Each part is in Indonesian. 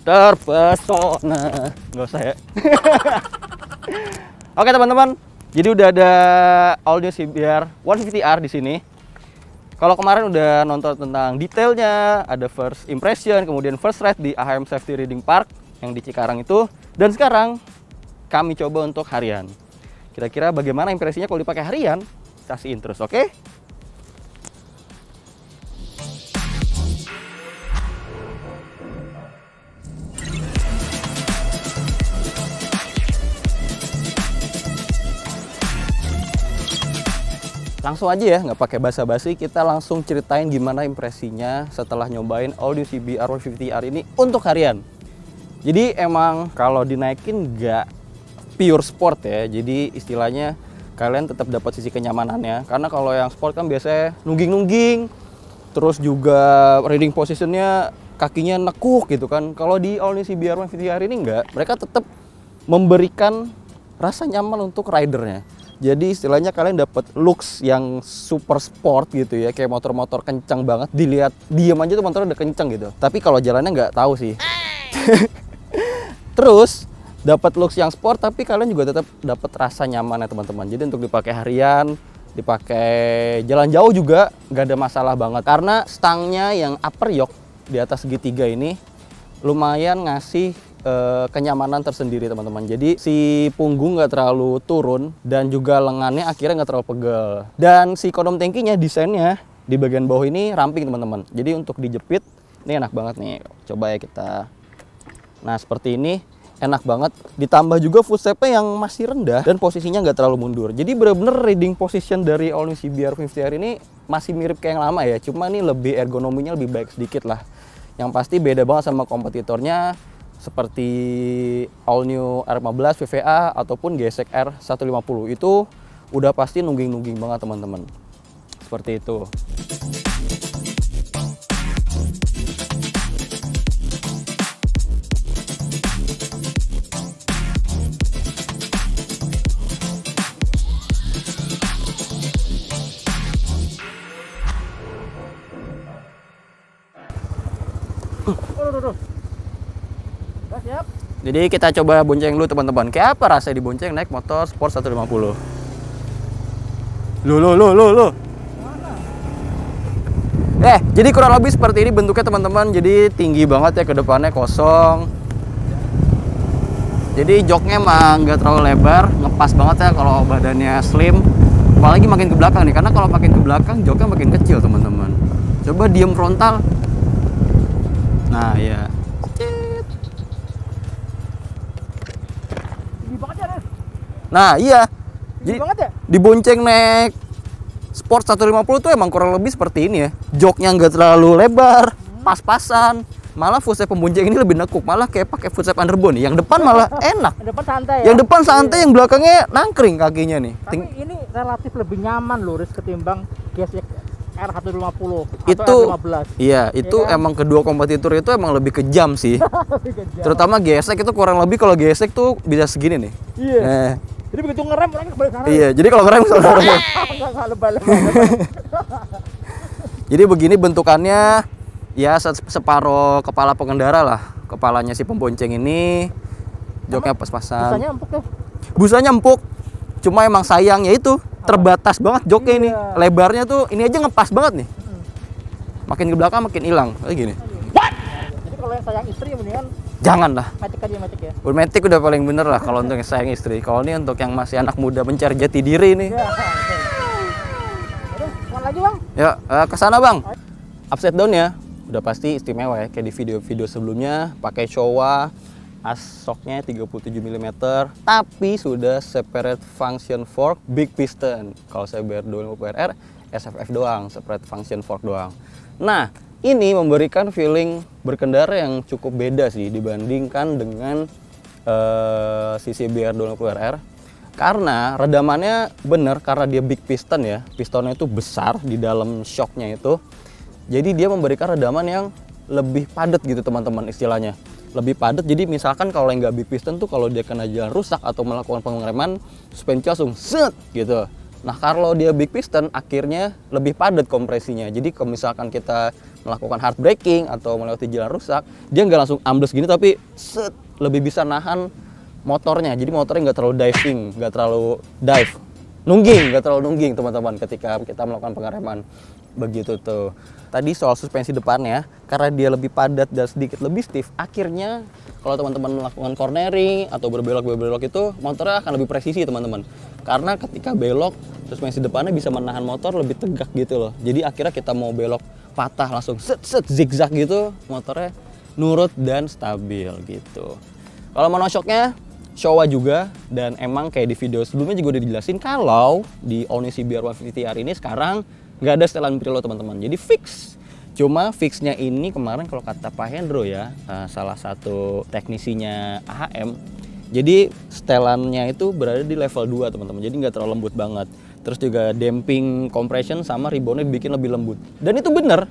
Terpesona, nggak usah ya. Oke teman-teman, jadi udah ada all new CBR 150R di sini. Kalau kemarin udah nonton tentang detailnya, ada first impression, kemudian first ride di AHM Safety Riding Park yang di Cikarang itu, dan sekarang kami coba untuk harian. Kira-kira bagaimana impresinya kalau dipakai harian? Saksiin terus, oke? Langsung aja ya, nggak pakai basa-basi, kita langsung ceritain gimana impresinya setelah nyobain all new CBR 150R ini untuk harian. Jadi emang kalau dinaikin nggak pure sport ya, jadi istilahnya kalian tetap dapat sisi kenyamanannya. Karena kalau yang sport kan biasanya nungging-nungging, terus juga riding positionnya kakinya nekuk gitu kan. Kalau di all new CBR 150R ini nggak, mereka tetap memberikan rasa nyaman untuk ridernya. Jadi istilahnya kalian dapat looks yang super sport gitu ya, kayak motor-motor kencang banget. Dilihat diam aja tuh motornya udah kencang gitu. Tapi kalau jalannya nggak tahu sih. Terus dapat looks yang sport, tapi kalian juga tetap dapat rasa nyaman ya teman-teman. Jadi untuk dipakai harian, dipakai jalan jauh juga nggak ada masalah banget. Karena stangnya yang upper yoke di atas segitiga ini lumayan ngasih kenyamanan tersendiri teman-teman. Jadi si punggung nggak terlalu turun dan juga lengannya akhirnya nggak terlalu pegel. Dan si kolom tangkinya desainnya di bagian bawah ini ramping teman-teman. Jadi untuk dijepit ini enak banget nih. Coba ya kita. Nah seperti ini enak banget. Ditambah juga footstepnya yang masih rendah dan posisinya nggak terlalu mundur. Jadi bener-bener riding position dari all new CBR 150R ini masih mirip kayak yang lama ya. Cuma ini lebih ergonominya lebih baik sedikit lah. Yang pasti beda banget sama kompetitornya, seperti all new R15 VVA ataupun GSX R150. Itu udah pasti nungging-nungging banget teman-teman. Seperti itu. Jadi kita coba bonceng dulu teman-teman. Kayak apa rasanya dibonceng naik motor sport 150? Loh. Jadi kurang lebih seperti ini bentuknya teman-teman. Jadi tinggi banget ya, ke depannya kosong. Jadi joknya emang nggak terlalu lebar, ngepas banget ya kalau badannya slim. Apalagi makin ke belakang nih, karena kalau makin ke belakang joknya makin kecil teman-teman. Coba diem frontal. Nah ya. Nah iya, jadi dibonceng naik sport 150 tuh emang kurang lebih seperti ini ya. Joknya nggak terlalu lebar, pas-pasan. Malah footstep pembonceng ini lebih nekuk, malah kayak pakai footstep underbone. Yang depan malah enak. Yang depan santai ya? Yang depan santai, yang belakangnya nangkring kakinya nih. Tapi ini relatif lebih nyaman loh Riz, ketimbang GSX R150 itu atau R15. Iya, itu ya kan? Emang kedua kompetitor itu emang lebih kejam sih. Terutama GSX itu kurang lebih, kalau GSX tuh bisa segini nih. Iya. Jadi begitu ngerem orangnya kebalik kanan. Iya, jadi kalau ngerem saudara. Jadi begini bentukannya, ya separuh kepala pengendara lah. Kepalanya si pembonceng ini, joknya pas-pasan. Busanya empuk ya? Busanya empuk. Cuma emang sayang ya itu, terbatas banget joknya ini. Lebarnya tuh ini aja ngepas banget nih. Makin ke belakang makin hilang. Kayak gini. Jadi kalau yang sayang istri mendingan jangan lah. Matic aja, Matic ya. Matic udah paling bener lah kalau untuk yang sayang istri. Kalau ini untuk yang masih anak muda mencari jati diri nih. Ya, aduh, kemana lagi bang? Ya, ke sana bang. Upside down ya, udah pasti istimewa ya. Kayak di video-video sebelumnya, pakai Showa as shocknya 37 mm, tapi sudah separate function fork big piston. Kalau saya BR250RR SFF doang, separate function fork doang. Nah, ini memberikan feeling berkendara yang cukup beda sih dibandingkan dengan sisi BR250RR. Karena redamannya bener, karena dia big piston ya, pistonnya itu besar di dalam shocknya itu. Jadi dia memberikan redaman yang lebih padat gitu teman-teman istilahnya. Lebih padat, jadi misalkan kalau yang nggak big piston tuh kalau dia kena jalan rusak atau melakukan pengereman, suspensi langsung set gitu. Nah kalau dia big piston akhirnya lebih padat kompresinya. Jadi kalau misalkan kita melakukan hard braking atau melewati jalan rusak, dia nggak langsung ambles gini tapi set, lebih bisa nahan motornya. Jadi motornya nggak terlalu diving, nggak terlalu dive, nggak terlalu nungging teman-teman ketika kita melakukan pengereman. Begitu tuh. Tadi soal suspensi depannya, karena dia lebih padat dan sedikit lebih stiff, akhirnya kalau teman-teman melakukan cornering atau berbelok itu motornya akan lebih presisi teman-teman. Karena ketika belok, suspensi depannya bisa menahan motor lebih tegak gitu loh. Jadi akhirnya kita mau belok patah langsung set zigzag gitu, motornya nurut dan stabil gitu. Kalau monoshocknya Showa juga, dan emang kayak di video sebelumnya juga udah dijelasin kalau di Onishi BR150R ini sekarang nggak ada setelan preload teman-teman, jadi fix. Cuma fixnya ini kemarin kalau kata Pak Hendro ya, salah satu teknisinya AHM, jadi setelannya itu berada di level 2 teman-teman, jadi nggak terlalu lembut banget. Terus juga damping compression sama reboundnya dibikin lebih lembut, dan itu bener.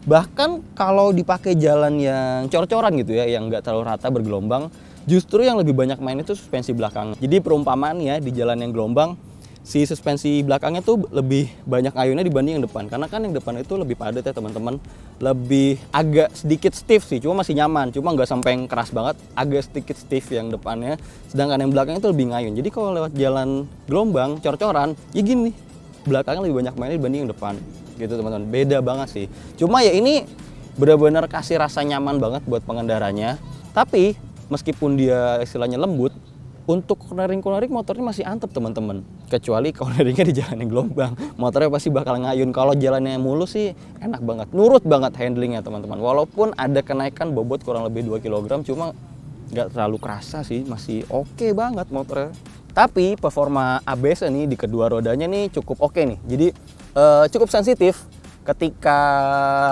Bahkan kalau dipakai jalan yang cor-coran gitu ya, yang nggak terlalu rata bergelombang, justru yang lebih banyak main itu suspensi belakang. Jadi perumpamaannya di jalan yang gelombang, si suspensi belakangnya tuh lebih banyak ayunnya dibanding yang depan. Karena kan yang depan itu lebih padat ya teman-teman. Lebih agak sedikit stiff sih, cuma masih nyaman. Cuma nggak sampai yang keras banget, agak sedikit stiff yang depannya. Sedangkan yang belakangnya itu lebih ngayun. Jadi kalau lewat jalan gelombang, cor-coran, ya gini, belakangnya lebih banyak mainnya dibanding yang depan. Gitu teman-teman, beda banget sih. Cuma ya ini benar-benar kasih rasa nyaman banget buat pengendaranya. Tapi meskipun dia istilahnya lembut, untuk cornering motornya masih antep teman-teman. Kecuali corneringnya di jalan yang gelombang, motornya pasti bakal ngayun. Kalau jalannya mulus sih enak banget, nurut banget handlingnya teman-teman. Walaupun ada kenaikan bobot kurang lebih 2 kg, cuma nggak terlalu kerasa sih, masih oke banget motornya. Tapi performa ABS nih di kedua rodanya nih cukup oke nih. Jadi cukup sensitif. Ketika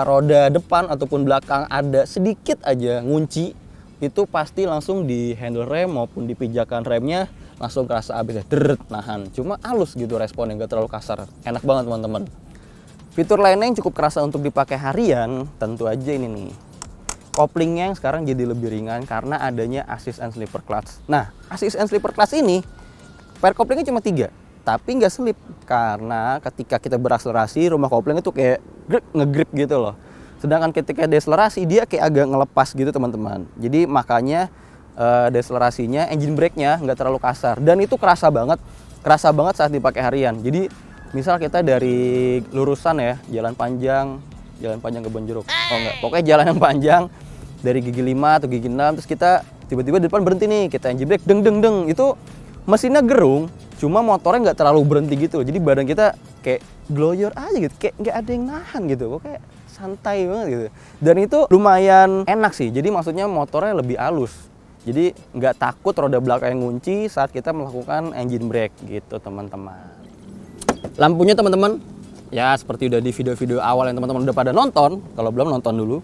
roda depan ataupun belakang ada sedikit aja ngunci, itu pasti langsung di handle rem maupun di pijakan remnya langsung kerasa ABS, deret, nahan. Cuma halus gitu responnya, nggak terlalu kasar. Enak banget teman-teman. Fitur lainnya yang cukup kerasa untuk dipakai harian, tentu aja ini nih. Koplingnya yang sekarang jadi lebih ringan karena adanya assist and slipper clutch. Nah, assist and slipper clutch ini, pair koplingnya cuma 3, tapi nggak slip. Karena ketika kita berakselerasi, rumah kopling itu kayak ngegrip gitu loh. Sedangkan ketika deselerasi dia kayak agak ngelepas gitu teman-teman. Jadi makanya deselerasinya, engine brake-nya nggak terlalu kasar. Dan itu kerasa banget saat dipakai harian. Jadi misal kita dari lurusan ya, jalan panjang Kebon Jeruk. Oh enggak, pokoknya jalan yang panjang dari gigi 5 atau gigi 6, terus kita tiba-tiba di depan berhenti nih, kita engine brake, deng. Itu mesinnya gerung, cuma motornya nggak terlalu berhenti gitu. Jadi badan kita kayak gloyor aja gitu, kayak nggak ada yang nahan gitu. Pokoknya santai banget gitu. Dan itu lumayan enak sih. Jadi maksudnya motornya lebih halus. Jadi nggak takut roda belakang yang ngunci saat kita melakukan engine brake gitu teman-teman. Lampunya teman-teman, ya seperti udah di video-video awal yang teman-teman udah pada nonton. Kalau belum, nonton dulu.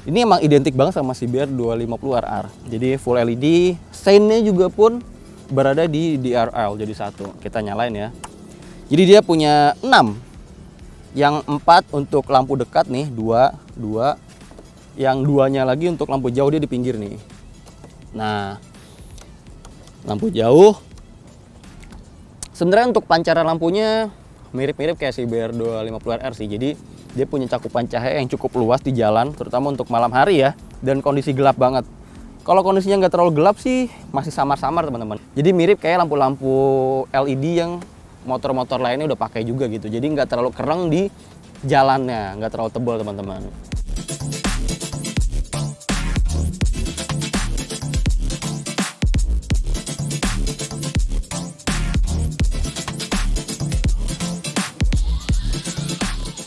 Ini emang identik banget sama si BR250RR. Jadi full LED, sein-nya juga pun berada di DRL jadi satu. Kita nyalain ya. Jadi dia punya 6. Yang 4 untuk lampu dekat nih, 2. Yang 2-nya lagi untuk lampu jauh, dia di pinggir nih. Nah, lampu jauh. Sebenarnya untuk pancaran lampunya mirip-mirip kayak si BR250RR sih. Jadi dia punya cakupan cahaya yang cukup luas di jalan, terutama untuk malam hari ya, dan kondisi gelap banget. Kalau kondisinya nggak terlalu gelap sih masih samar-samar teman-teman. Jadi mirip kayak lampu-lampu LED yang motor-motor lainnya udah pakai juga gitu. Jadi nggak terlalu kereng di jalannya, nggak terlalu tebal teman-teman.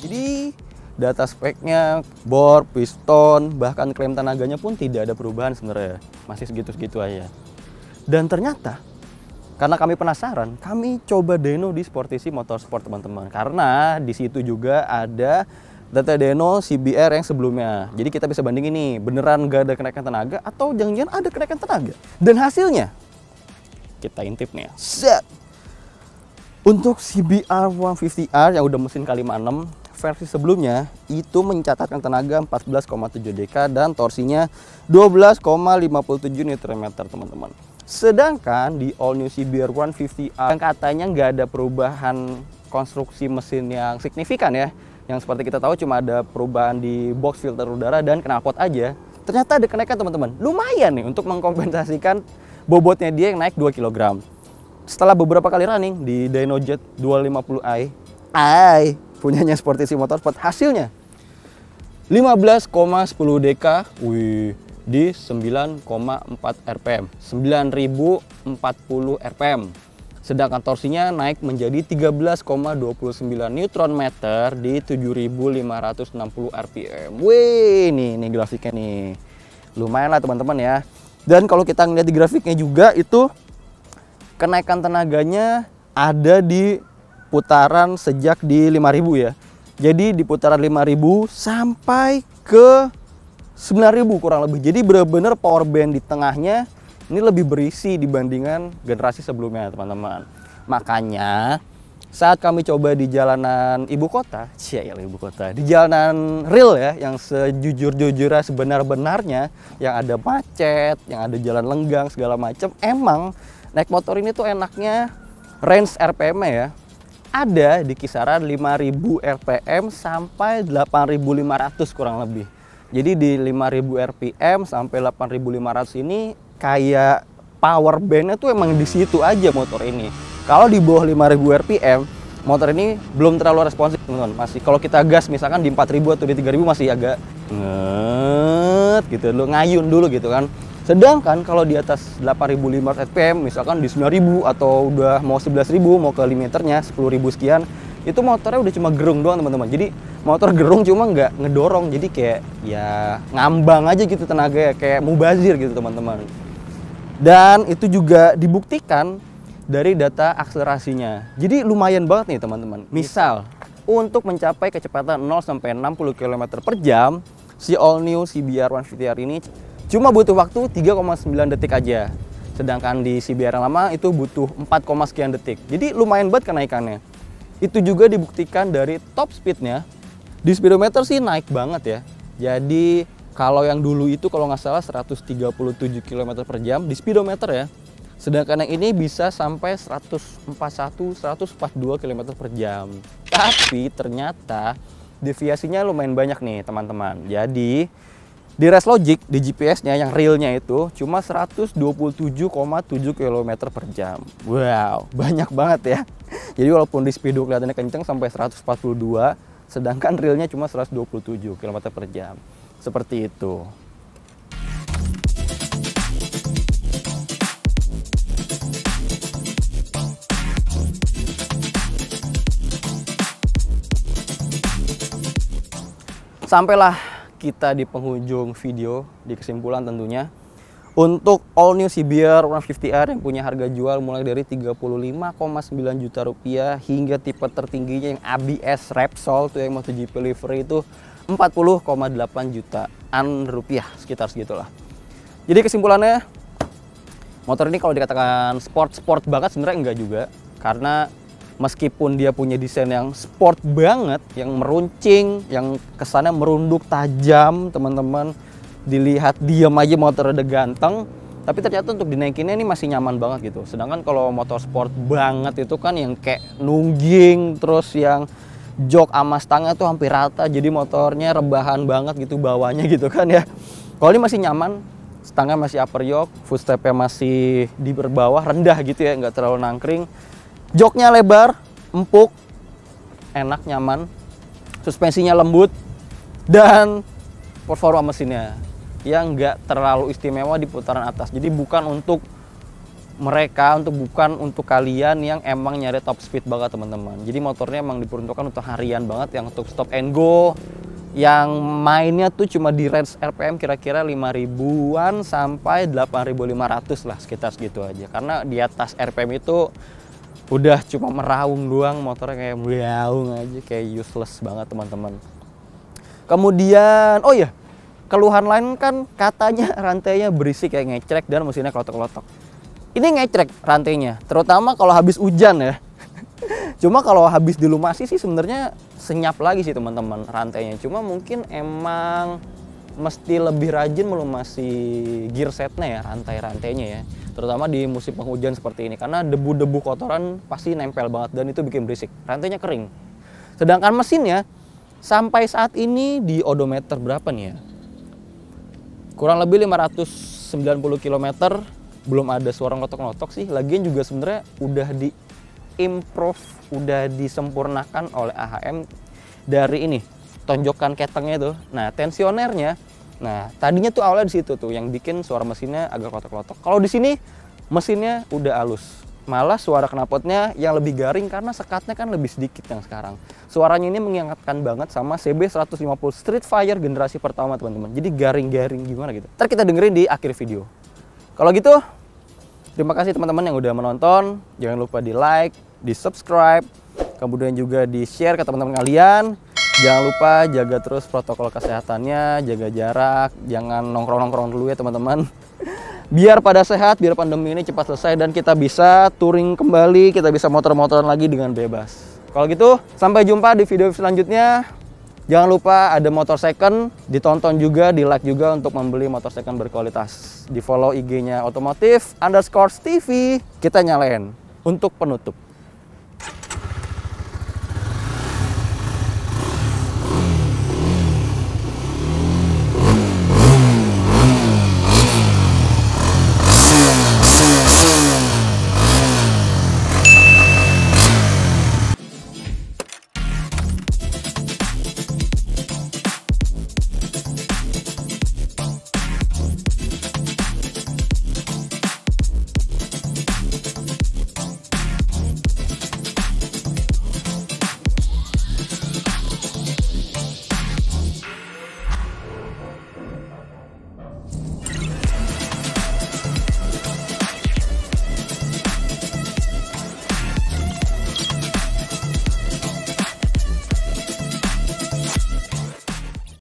Jadi data speknya, bor, piston, bahkan klaim tenaganya pun tidak ada perubahan sebenarnya. masih segitu-segitu aja. Dan ternyata karena kami penasaran, kami coba dyno di Sportisi Motorsport teman-teman. Karena di situ juga ada data dyno CBR yang sebelumnya. Jadi kita bisa bandingin nih, beneran gak ada kenaikan tenaga atau jangan-jangan ada kenaikan tenaga. Dan hasilnya kita intip nih ya. Set. Untuk CBR 150R yang udah mesin kali 6 versi sebelumnya itu mencatatkan tenaga 14,7 dk dan torsinya 12,57 Nm teman-teman. Sedangkan di all new CBR 150R yang katanya nggak ada perubahan konstruksi mesin yang signifikan ya, yang seperti kita tahu cuma ada perubahan di box filter udara dan knalpot aja, ternyata ada kenaikan teman-teman. Lumayan nih untuk mengkompensasikan bobotnya dia yang naik 2 kg. Setelah beberapa kali running di Dynojet 250i punyanya Sportisi Motorsport, hasilnya 15,10 dk, di 9,4 rpm, 9040 rpm. Sedangkan torsinya naik menjadi 13,29 Nm di 7560 rpm. Wih, nih grafiknya nih. Lumayan lah teman-teman ya. Dan kalau kita ngeliat di grafiknya juga itu kenaikan tenaganya ada di putaran sejak di 5000 ya. Jadi di putaran 5000 sampai ke 9.000 kurang lebih. Jadi benar-benar power band di tengahnya ini lebih berisi dibandingkan generasi sebelumnya teman-teman. Makanya saat kami coba di jalanan ibu kota, di jalanan real ya, yang sejujur-jujurnya sebenar-benarnya, yang ada macet, yang ada jalan lenggang segala macam, emang naik motor ini tuh enaknya range RPM-nya ya ada di kisaran 5.000 RPM sampai 8.500 kurang lebih. Jadi di 5.000 RPM sampai 8.500 ini kayak power bandnya tuh emang di situ aja motor ini. Kalau di bawah 5.000 RPM, motor ini belum terlalu responsif teman-teman. Masih kalau kita gas misalkan di 4.000 atau di 3.000 masih agak nget gitu dulu, ngayun dulu gitu kan. Sedangkan kalau di atas 8.500 RPM, misalkan di 9.000 atau udah mau 11.000, mau ke limiternya 10.000 sekian, itu motornya udah cuma gerung doang teman-teman. Jadi motor gerung cuma nggak ngedorong, jadi kayak ya ngambang aja gitu tenaga, kayak mubazir gitu teman-teman. Dan itu juga dibuktikan dari data akselerasinya. Jadi lumayan banget nih teman-teman. Misal untuk mencapai kecepatan 0 sampai 60 km per jam, si all new CBR 150R ini cuma butuh waktu 3,9 detik aja. Sedangkan di CBR yang lama itu butuh 4, sekian detik. Jadi lumayan banget kenaikannya. Itu juga dibuktikan dari top speednya. Di speedometer sih naik banget ya. Jadi kalau yang dulu itu kalau nggak salah 137 km per jam di speedometer ya. Sedangkan yang ini bisa sampai 141, 142 km per jam. Tapi ternyata deviasinya lumayan banyak nih teman-teman. Jadi di Reslogic, di GPS-nya yang realnya itu cuma 127,7 km per jam. Wow, banyak banget ya. Jadi walaupun di speedo kelihatannya kenceng sampai 142, sedangkan realnya cuma 127 km per jam. Seperti itu. Sampailah kita di penghujung video, di kesimpulan tentunya. Untuk all new CBR 150R yang punya harga jual mulai dari 35,9 juta rupiah hingga tipe tertingginya yang ABS Repsol tuh yang MotoGP livery itu 40,8 jutaan rupiah, sekitar segitulah. Jadi kesimpulannya, motor ini kalau dikatakan sport banget sebenarnya enggak juga, karena meskipun dia punya desain yang sport banget, yang meruncing, yang kesannya merunduk tajam teman-teman, dilihat diam aja motor udah ganteng, tapi ternyata untuk dinaikinnya ini masih nyaman banget gitu. Sedangkan kalau motor sport banget itu kan yang kayak nungging, terus yang jok sama stangnya tuh hampir rata, jadi motornya rebahan banget gitu bawahnya gitu kan ya. Kalau ini masih nyaman, stangnya masih upper yoke, footstepnya masih di berbawah, rendah gitu ya, nggak terlalu nangkring. Joknya lebar, empuk, enak, nyaman, suspensinya lembut, dan performa mesinnya yang nggak terlalu istimewa di putaran atas. Jadi bukan untuk mereka, bukan untuk kalian yang emang nyari top speed banget teman-teman. Jadi motornya emang diperuntukkan untuk harian banget, yang untuk stop and go, yang mainnya tuh cuma di range RPM kira-kira 5.000-an sampai 8.500 lah, sekitar segitu aja. Karena di atas RPM itu udah cuma meraung doang, motornya kayak meraung aja, kayak useless banget teman-teman. Kemudian, oh iya, keluhan lain kan katanya rantainya berisik kayak ngecrek dan mesinnya klotok-klotok. Ini ngecrek rantainya, terutama kalau habis hujan ya. Cuma kalau habis dilumasi sih sebenarnya senyap lagi sih teman-teman rantainya. Cuma mungkin emang mesti lebih rajin melumasi gear setnya ya, rantai-rantainya ya. Terutama di musim penghujan seperti ini, karena debu-debu kotoran pasti nempel banget dan itu bikin berisik. Rantainya kering. Sedangkan mesinnya sampai saat ini di odometer berapa nih ya? Kurang lebih 590 km, belum ada suara ngotok-ngotok sih. Lagian juga sebenarnya udah improve, udah disempurnakan oleh AHM dari ini tonjokan ketengnya tuh. Nah, tensionernya, nah tadinya tuh awalnya di situ tuh yang bikin suara mesinnya agak klotok-klotok. Kalau di sini mesinnya udah halus, malah suara knalpotnya yang lebih garing karena sekatnya kan lebih sedikit yang sekarang. Suaranya ini mengingatkan banget sama CB150 Street Fire generasi pertama teman-teman. Jadi garing-garing gimana gitu. Ntar kita dengerin di akhir video. Kalau gitu, terima kasih teman-teman yang udah menonton. Jangan lupa di like, di subscribe, kemudian juga di share ke teman-teman kalian. Jangan lupa jaga terus protokol kesehatannya, jaga jarak, jangan nongkrong-nongkrong dulu ya teman-teman. Biar pada sehat, biar pandemi ini cepat selesai dan kita bisa touring kembali, kita bisa motor-motoran lagi dengan bebas. Kalau gitu, sampai jumpa di video selanjutnya. Jangan lupa ada motor second, ditonton juga, di like juga untuk membeli motor second berkualitas. Di follow IG-nya otomotif_TV, kita nyalain untuk penutup.